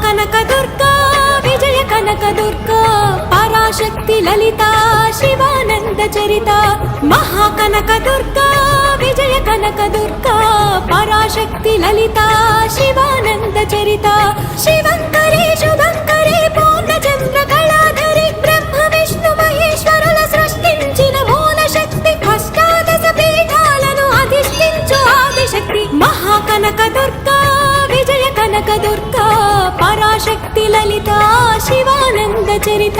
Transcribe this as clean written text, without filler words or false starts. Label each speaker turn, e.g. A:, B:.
A: కనక దుర్గా విజయ కనక దుర్గా పరాశక్తి లలిత శివానంద చరిత మహాకనక దుర్గా విజయ కనక దుర్గా పరాశక్తి లలిత శివానంద చరిత శివంకరి శుభంకరి పూర్ణచంద్ర కళాధరి బ్రహ్మ విష్ణు మహేశ్వరుల సృష్టించిన మూల శక్తి అష్టాదశ పీఠాలను అధిష్ఠించు ఆదిశక్తి మహాకనక దుర్గా విజయ కనక దుర్గా పరాశక్తి లలిత శివానంద చరిత